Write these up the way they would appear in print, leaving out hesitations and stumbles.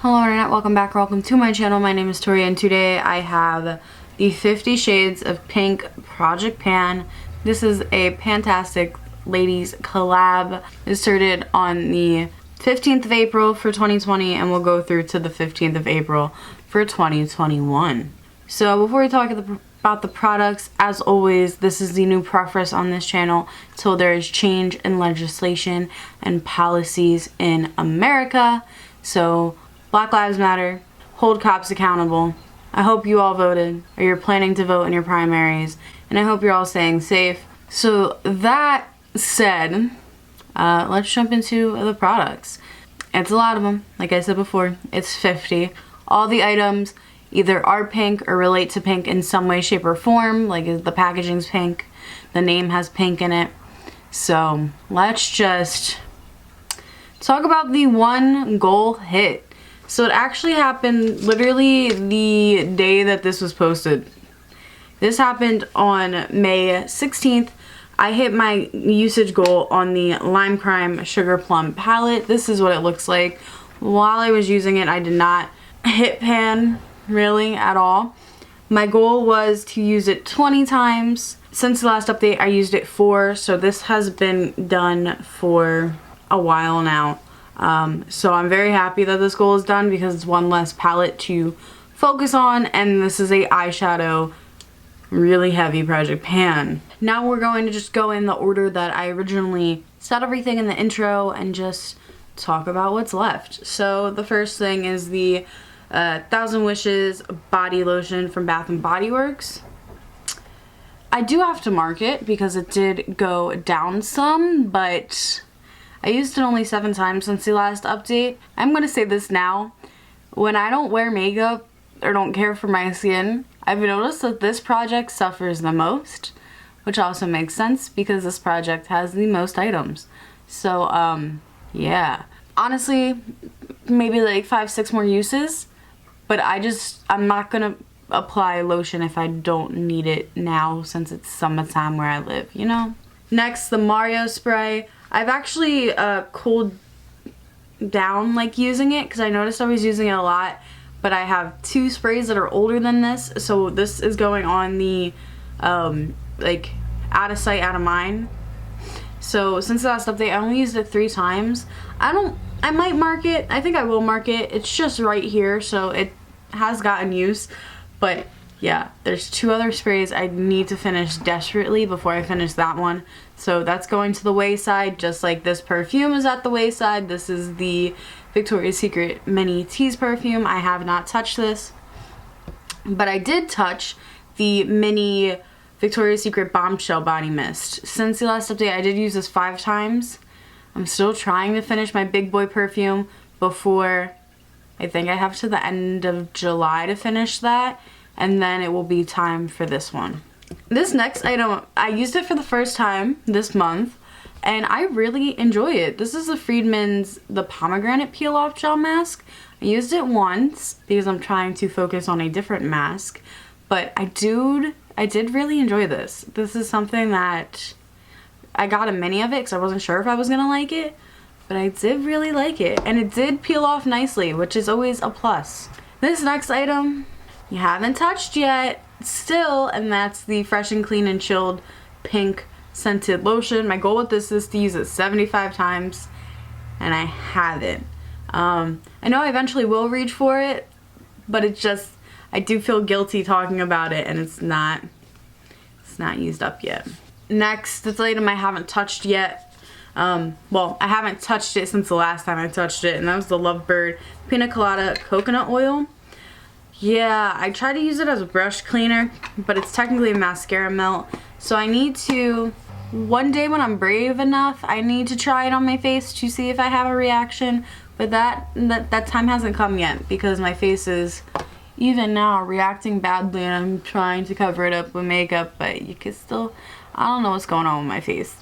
Hello internet, welcome back, welcome to my channel. My name is Tori and today I have the 50 Shades of Pink Project Pan. This is a fantastic ladies collab. It started on the 15th of April for 2020 and will go through to the 15th of April for 2021. So before we talk about the products, as always, this is the new preference on this channel till there is change in legislation and policies in America. So Black Lives Matter, hold cops accountable. I hope you all voted, or you're planning to vote in your primaries, and I hope you're all staying safe. So that said, let's jump into the products. It's a lot of them, like I said before, it's 50. All the items either are pink or relate to pink in some way, shape, or form, like the packaging's pink, the name has pink in it. So let's just talk about the one goal hit. So it actually happened literally the day that this was posted. This happened on May 16th. I hit my usage goal on the Lime Crime Sugar Plum palette. This is what it looks like. While I was using it, I did not hit pan really at all. My goal was to use it 20 times. Since the last update, I used it 4, so this has been done for a while now. So I'm very happy that this goal is done because it's one less palette to focus on, and this is a eyeshadow really heavy project pan. Now we're going to just go in the order that I originally said everything in the intro and just talk about what's left. So the first thing is the 1000 Wishes body lotion from Bath & Body Works. I do have to mark it because it did go down some, but I used it only 7 times since the last update. I'm going to say this now. When I don't wear makeup or don't care for my skin, I've noticed that this project suffers the most, which also makes sense because this project has the most items. So, yeah. Honestly, maybe like 5-6 more uses, but I'm not going to apply lotion if I don't need it now since it's summertime where I live, you know? Next, the Mario spray. I've actually cooled down like using it because I noticed I was using it a lot, but I have 2 sprays that are older than this, so this is going on the like out of sight, out of mind. So since the last update, I only used it 3 times. I might mark it. I think I will mark it. It's just right here, so it has gotten use, but yeah, there's 2 other sprays I need to finish desperately before I finish that one. So that's going to the wayside, just like this perfume is at the wayside. This is the Victoria's Secret Mini Tease perfume. I have not touched this, but I did touch the mini Victoria's Secret Bombshell body mist. Since the last update, I did use this 5 times. I'm still trying to finish my big boy perfume before, I think I have to the end of July to finish that, and then it will be time for this one. This next item, I used it for the first time this month, and I really enjoy it. This is the Friedman's The Pomegranate Peel Off Gel Mask. I used it once because I'm trying to focus on a different mask, but I did really enjoy this. This is something that I got a mini of it because I wasn't sure if I was gonna like it, but I did really like it, and it did peel off nicely, which is always a plus. This next item you haven't touched yet still, and that's the Fresh and Clean and Chilled Pink Scented Lotion. My goal with this is to use it 75 times, and I haven't. I know I eventually will reach for it, but it's just, I do feel guilty talking about it, and it's not used up yet. Next, this item I haven't touched yet. Well, I haven't touched it since the last time I touched it, and that was the Lovebird Pina Colada Coconut Oil. Yeah, I tried to use it as a brush cleaner, but it's technically a mascara melt. So I need to, one day when I'm brave enough, I need to try it on my face to see if I have a reaction. But that time hasn't come yet because my face is, even now, reacting badly, and I'm trying to cover it up with makeup, but you can still, I don't know what's going on with my face.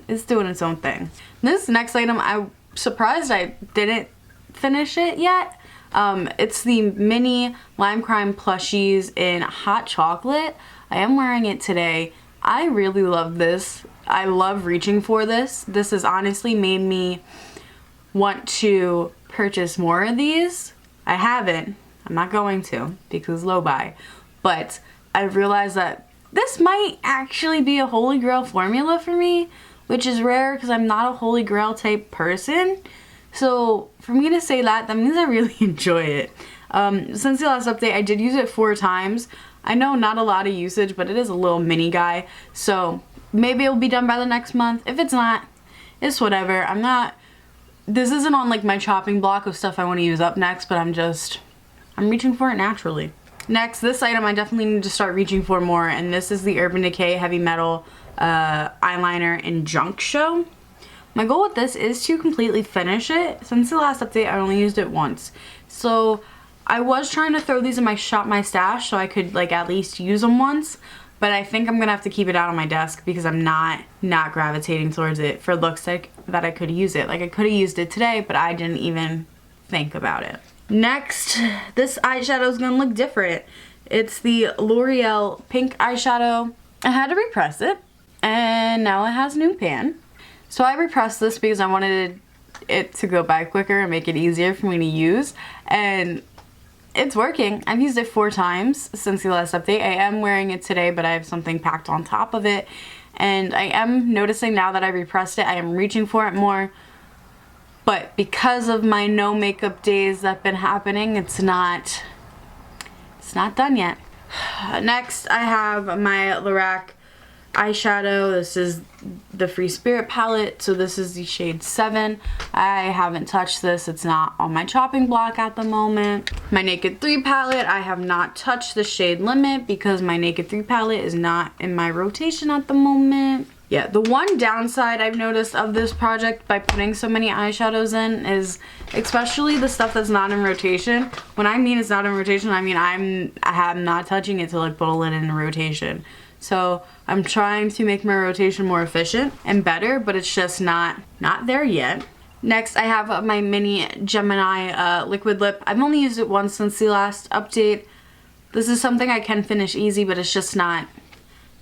It's doing its own thing. This next item, I'm surprised I didn't finish it yet. It's the mini Lime Crime plushies in hot chocolate. I am wearing it today. I really love this. I love reaching for this. This has honestly made me want to purchase more of these I haven't. I'm not going to because low buy. But I've realized that this might actually be a holy grail formula for me, which is rare because I'm not a holy grail type person. So for me to say that means I really enjoy it. Since the last update, I did use it 4 times. I know not a lot of usage, but it is a little mini guy. So maybe it'll be done by the next month. If it's not, it's whatever. This isn't on like my chopping block of stuff I want to use up next, but I'm reaching for it naturally. Next, this item I definitely need to start reaching for more, and this is the Urban Decay Heavy Metal eyeliner in Junk Show. My goal with this is to completely finish it. Since the last update, I only used it once. So I was trying to throw these in my stash so I could like at least use them once, but I think I'm gonna have to keep it out on my desk because I'm not gravitating towards it for looks like that I could use it. Like I could have used it today, but I didn't even think about it. Next, this eyeshadow is gonna look different. It's the L'Oreal pink eyeshadow. I had to repress it, and now it has new pan. So I repressed this because I wanted it to go by quicker and make it easier for me to use, and it's working. I've used it 4 times since the last update. I am wearing it today, but I have something packed on top of it, and I am noticing now that I repressed it, I am reaching for it more. But because of my no makeup days that have been happening, it's not done yet. Next, I have my Lorac eyeshadow. This is the Free Spirit palette. So this is the shade 7. I haven't touched this. It's not on my chopping block at the moment. My Naked 3 palette. I have not touched the shade Limit because my Naked 3 palette is not in my rotation at the moment. Yeah, the one downside I've noticed of this project by putting so many eyeshadows in is, especially the stuff that's not in rotation. When I mean it's not in rotation, I mean I'm not touching it to like put it in rotation. So I'm trying to make my rotation more efficient and better, but it's just not there yet. Next, I have my mini Gemini liquid lip. I've only used it once since the last update. This is something I can finish easy, but it's just not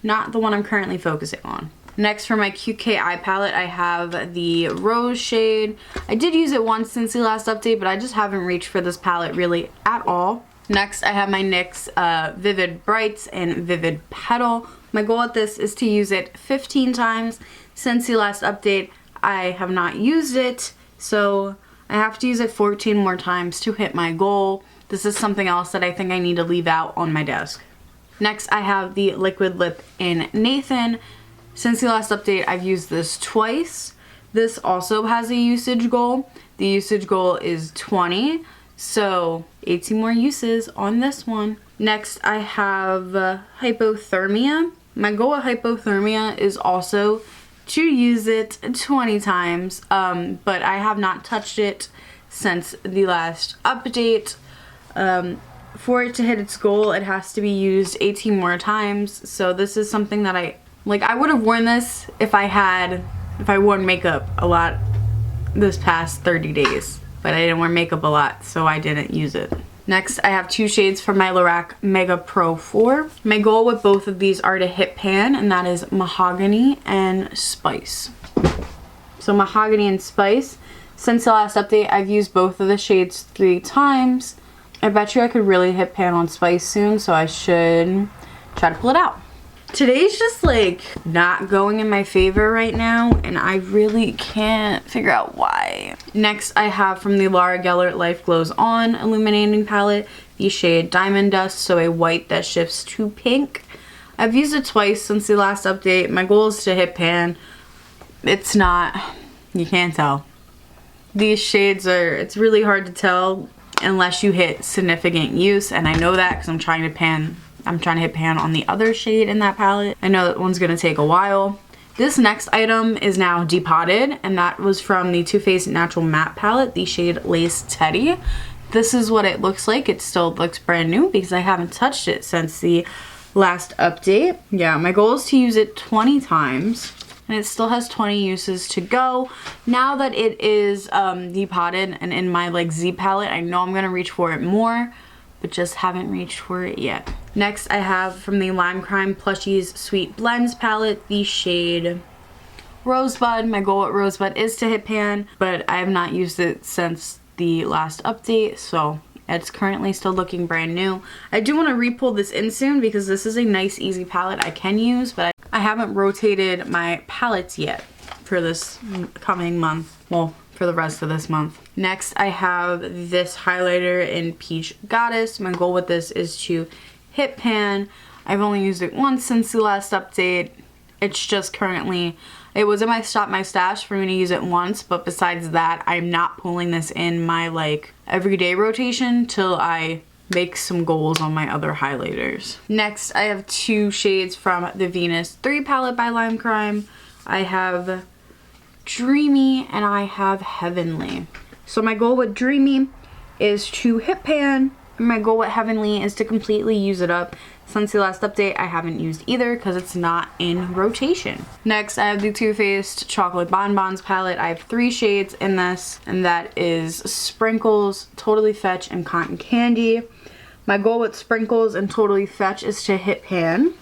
the one I'm currently focusing on. Next, for my QK eye palette, I have the Rose shade. I did use it once since the last update, but I just haven't reached for this palette really at all. Next, I have my NYX Vivid Brights and Vivid Petal. My goal with this is to use it 15 times. Since the last update, I have not used it, so I have to use it 14 more times to hit my goal. This is something else that I think I need to leave out on my desk. Next, I have the liquid lip in Nathan. Since the last update, I've used this twice. This also has a usage goal. The usage goal is 20, so 18 more uses on this one. Next, I have Hypothermia. My goal with Hypothermia is also to use it 20 times, but I have not touched it since the last update. For it to hit its goal, it has to be used 18 more times, so this is something that I would have worn this if I wore makeup a lot this past 30 days, but I didn't wear makeup a lot, so I didn't use it. Next, I have 2 shades from my Lorac Mega Pro 4. My goal with both of these are to hit pan, and that is Mahogany and Spice. So Mahogany and Spice. Since the last update, I've used both of the shades 3 times. I bet you I could really hit pan on Spice soon, so I should try to pull it out. Today's just like not going in my favor right now, and I really can't figure out why. Next, I have from the Laura Geller Life Glows On Illuminating Palette the shade Diamond Dust, so a white that shifts to pink. I've used it twice since the last update. My goal is to hit pan. It's not, you can't tell. These shades it's really hard to tell unless you hit significant use, and I know that because I'm trying to hit pan on the other shade in that palette. I know that one's gonna take a while. This next item is now depotted, and that was from the Too Faced Natural Matte palette, the shade Lace Teddy. This is what it looks like. It still looks brand new because I haven't touched it since the last update. Yeah, my goal is to use it 20 times, and it still has 20 uses to go. Now that it is depotted and in my like Z palette, I know I'm gonna reach for it more, but just haven't reached for it yet. Next, I have from the Lime Crime Plushies Sweet Blends palette the shade Rosebud. My goal at Rosebud is to hit pan, but I have not used it since the last update, so It's currently still looking brand new. I do want to re-pull this in soon because this is a nice, easy palette I can use, but I haven't rotated my palettes yet for this coming month. Well, for the rest of this month. Next, I have this highlighter in Peach Goddess. My goal with this is to hit pan. I've only used it once since the last update. It's just currently, it was in my stash for me to use it once, but besides that, I'm not pulling this in my like everyday rotation till I make some goals on my other highlighters. Next, I have 2 shades from the Venus 3 palette by Lime Crime. I have Dreamy and I have Heavenly. So my goal with Dreamy is to hit pan, and my goal with Heavenly is to completely use it up. Since the last update, I haven't used either because it's not in rotation. Next, I have the Too Faced Chocolate Bonbons palette. I have 3 shades in this, and that is Sprinkles, Totally Fetch, and Cotton Candy. My goal with Sprinkles and Totally Fetch is to hit pan,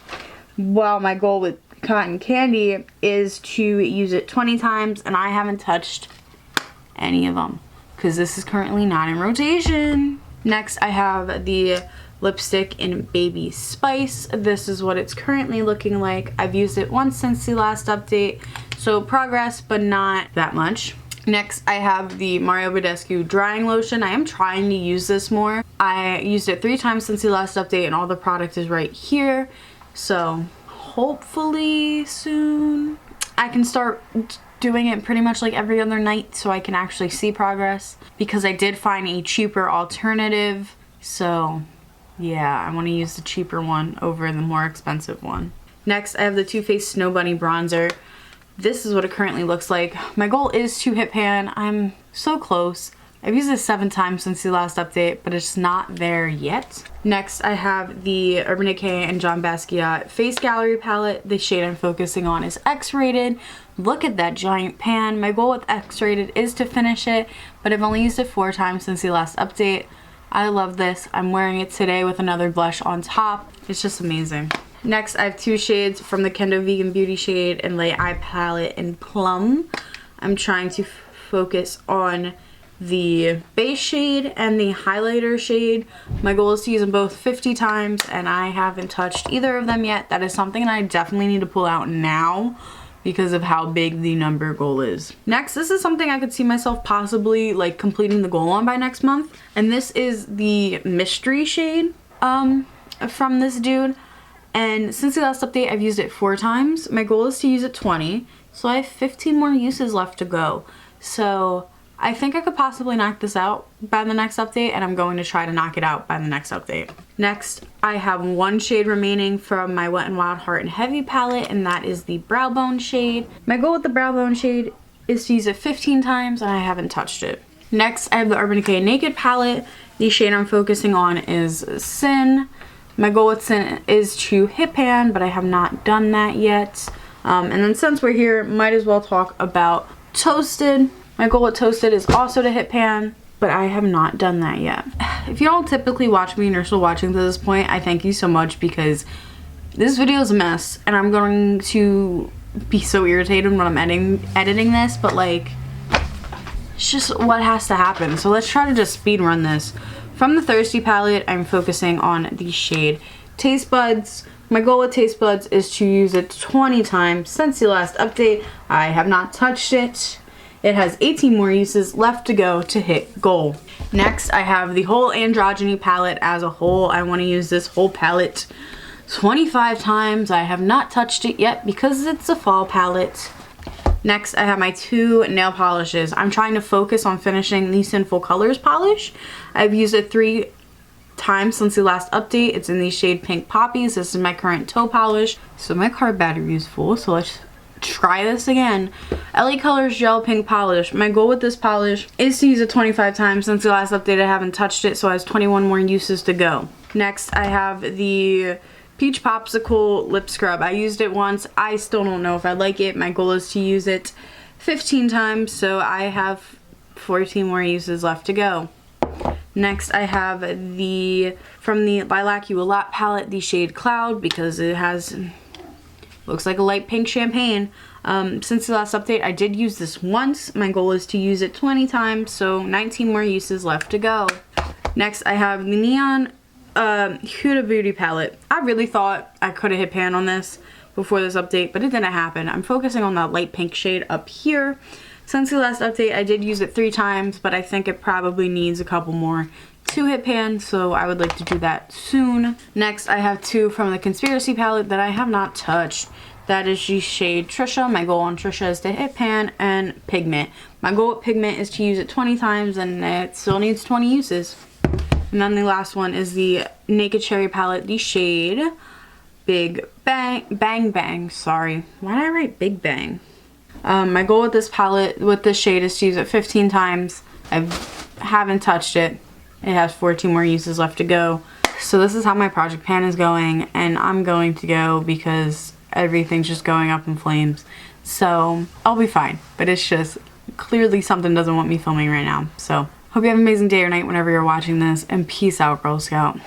while my goal with Cotton Candy is to use it 20 times, and I haven't touched any of them because this is currently not in rotation. Next, I have the lipstick in Baby Spice. This is what it's currently looking like. I've used it once since the last update, so progress, but not that much. Next, I have the Mario Badescu drying lotion. I am trying to use this more. I used it 3 times since the last update, and all the product is right here, so hopefully soon I can start doing it pretty much like every other night so I can actually see progress, because I did find a cheaper alternative. So yeah, I want to use the cheaper one over the more expensive one. Next, I have the Too Faced Snow Bunny bronzer. This is what it currently looks like. My goal is to hit pan. I'm so close. I've used this 7 times since the last update, but it's not there yet. Next, I have the Urban Decay and John Basquiat Face Gallery palette. The shade I'm focusing on is X-rated. Look at that giant pan. My goal with X-rated is to finish it, but I've only used it 4 times since the last update. I love this. I'm wearing it today with another blush on top. It's just amazing. Next, I have 2 shades from the Kendo Vegan Beauty shade and Lay Eye palette in Plum. I'm trying to focus on the base shade and the highlighter shade. My goal is to use them both 50 times, and I haven't touched either of them yet. That is something that I definitely need to pull out now because of how big the number goal is. Next, this is something I could see myself possibly like completing the goal on by next month, and this is the mystery shade from this dude. And since the last update, I've used it 4 times. My goal is to use it 20, so I have 15 more uses left to go. So I think I could possibly knock this out by the next update, and I'm going to try to knock it out by the next update. Next, I have 1 shade remaining from my Wet n Wild Heart and Heavy palette, and that is the Brow Bone shade. My goal with the Brow Bone shade is to use it 15 times, and I haven't touched it. Next, I have the Urban Decay Naked palette. The shade I'm focusing on is Sin. My goal with Sin is to hit pan, but I have not done that yet. And then since we're here, might as well talk about Toasted. My goal with Toasted is also to hit pan, but I have not done that yet. If you don't typically watch me and you're still watching to this point, I thank you so much, because this video is a mess and I'm going to be so irritated when I'm editing this, but like, it's just what has to happen. So let's try to just speed run this. From the Thirsty palette, I'm focusing on the shade Taste Buds. My goal with Taste Buds is to use it 20 times since the last update. I have not touched it. It has 18 more uses left to go to hit goal. Next, I have the whole Androgyny palette as a whole. I want to use this whole palette 25 times. I have not touched it yet because it's a fall palette. Next, I have my 2 nail polishes. I'm trying to focus on finishing the Sinful Colors polish. I've used it 3 times since the last update. It's in the shade Pink Poppies. This is my current toe polish. So my card battery is full, so let's try this again. LA Colors Gel Pink Polish. My goal with this polish is to use it 25 times. Since the last update, I haven't touched it, so it has 21 more uses to go. Next, I have the Peach Popsicle Lip Scrub. I used it once. I still don't know if I like it. My goal is to use it 15 times, so I have 14 more uses left to go. Next, I have the, from the Lilac You A Lot palette, the shade Cloud, because it has, looks like a light pink champagne. Since the last update, I did use this once. My goal is to use it 20 times, so 19 more uses left to go. Next, I have the Neon Cuda Beauty Palette. I really thought I could have hit pan on this before this update, but it didn't happen. I'm focusing on that light pink shade up here. Since the last update, I did use it 3 times, but I think it probably needs a couple more to hit pan, so I would like to do that soon. Next, I have 2 from the Conspiracy palette that I have not touched. That is the shade Trisha. My goal on Trisha is to hit pan and pigment. My goal with pigment is to use it 20 times, and it still needs 20 uses. And then the last one is the Naked Cherry palette, the shade Big Bang, sorry. Why did I write Big Bang? My goal with this palette, with this shade, is to use it 15 times. I haven't touched it. It has 14 more uses left to go. So this is how my project pan is going, and I'm going to go because everything's just going up in flames. So I'll be fine, but it's just clearly something doesn't want me filming right now. So hope you have an amazing day or night whenever you're watching this, and peace out, Girl Scout.